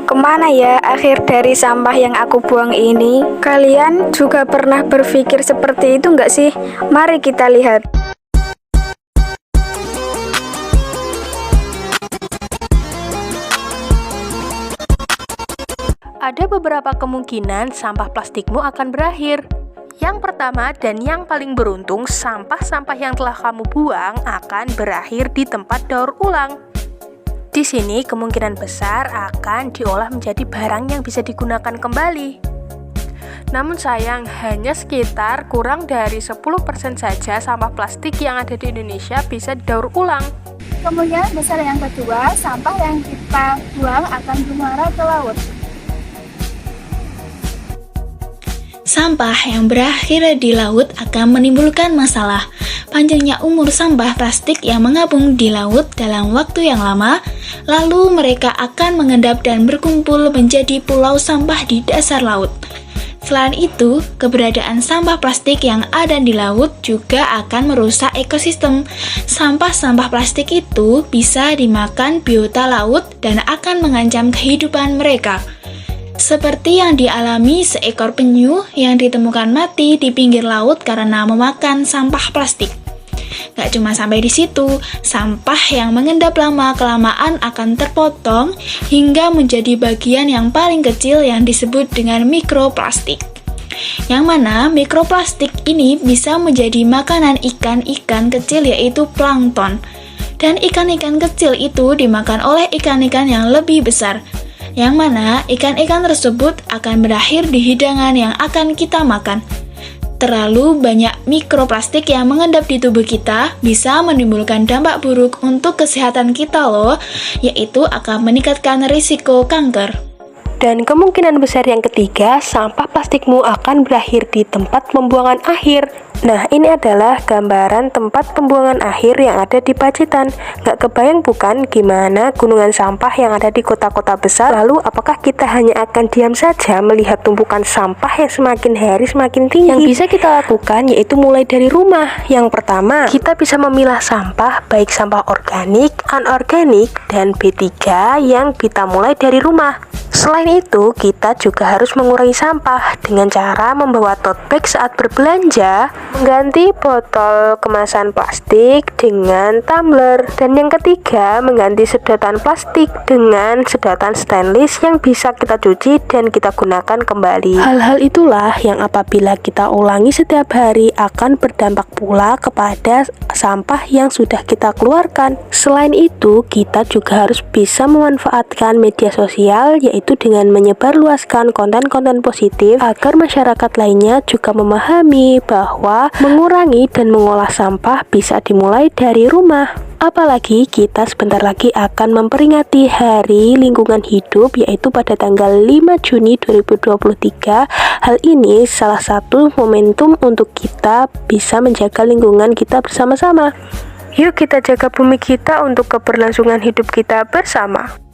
Kemana ya akhir dari sampah yang aku buang ini? Kalian juga pernah berpikir seperti itu nggak sih? Mari kita lihat. Ada beberapa kemungkinan sampah plastikmu akan berakhir. Yang pertama dan yang paling beruntung, sampah-sampah yang telah kamu buang akan berakhir di tempat daur ulang. Di sini kemungkinan besar akan diolah menjadi barang yang bisa digunakan kembali. Namun sayang, hanya sekitar kurang dari 10% saja sampah plastik yang ada di Indonesia bisa didaur ulang. Kemungkinan besar yang kedua, sampah yang kita buang akan bermuara ke laut. Sampah yang berakhir di laut akan menimbulkan masalah. Panjangnya umur sampah plastik yang mengapung di laut dalam waktu yang lama, lalu mereka akan mengendap dan berkumpul menjadi pulau sampah di dasar laut. Selain itu, keberadaan sampah plastik yang ada di laut juga akan merusak ekosistem. Sampah-sampah plastik itu bisa dimakan biota laut dan akan mengancam kehidupan mereka. Seperti yang dialami seekor penyu yang ditemukan mati di pinggir laut karena memakan sampah plastik. Gak cuma sampai di situ, sampah yang mengendap lama-kelamaan akan terpotong hingga menjadi bagian yang paling kecil yang disebut dengan mikroplastik. Yang mana mikroplastik ini bisa menjadi makanan ikan-ikan kecil yaitu plankton. Dan ikan-ikan kecil itu dimakan oleh ikan-ikan yang lebih besar. Yang mana ikan-ikan tersebut akan berakhir di hidangan yang akan kita makan. Terlalu banyak mikroplastik yang mengendap di tubuh kita bisa menimbulkan dampak buruk untuk kesehatan kita loh, yaitu akan meningkatkan risiko kanker. Dan kemungkinan besar yang ketiga, sampah plastikmu akan berakhir di tempat pembuangan akhir. Nah, ini adalah gambaran tempat pembuangan akhir yang ada di Pacitan. Nggak kebayang bukan gimana gunungan sampah yang ada di kota-kota besar? Lalu, apakah kita hanya akan diam saja melihat tumpukan sampah yang semakin hari semakin tinggi? Yang bisa kita lakukan yaitu mulai dari rumah. Yang pertama, kita bisa memilah sampah, baik sampah organik, anorganik, dan B3 yang kita mulai dari rumah. Selain itu, kita juga harus mengurangi sampah dengan cara membawa tote bag saat berbelanja, mengganti botol kemasan plastik dengan tumbler, dan yang ketiga, mengganti sedotan plastik dengan sedotan stainless yang bisa kita cuci dan kita gunakan kembali. Hal-hal itulah yang apabila kita ulangi setiap hari akan berdampak pula kepada sampah yang sudah kita keluarkan. Selain itu, kita juga harus bisa memanfaatkan media sosial, yaitu dengan menyebarluaskan konten-konten positif agar masyarakat lainnya juga memahami bahwa mengurangi dan mengolah sampah bisa dimulai dari rumah. Apalagi kita sebentar lagi akan memperingati Hari Lingkungan Hidup yaitu pada tanggal 5 Juni 2023. Hal ini salah satu momentum untuk kita bisa menjaga lingkungan kita bersama-sama. Yuk kita jaga bumi kita untuk keberlangsungan hidup kita bersama.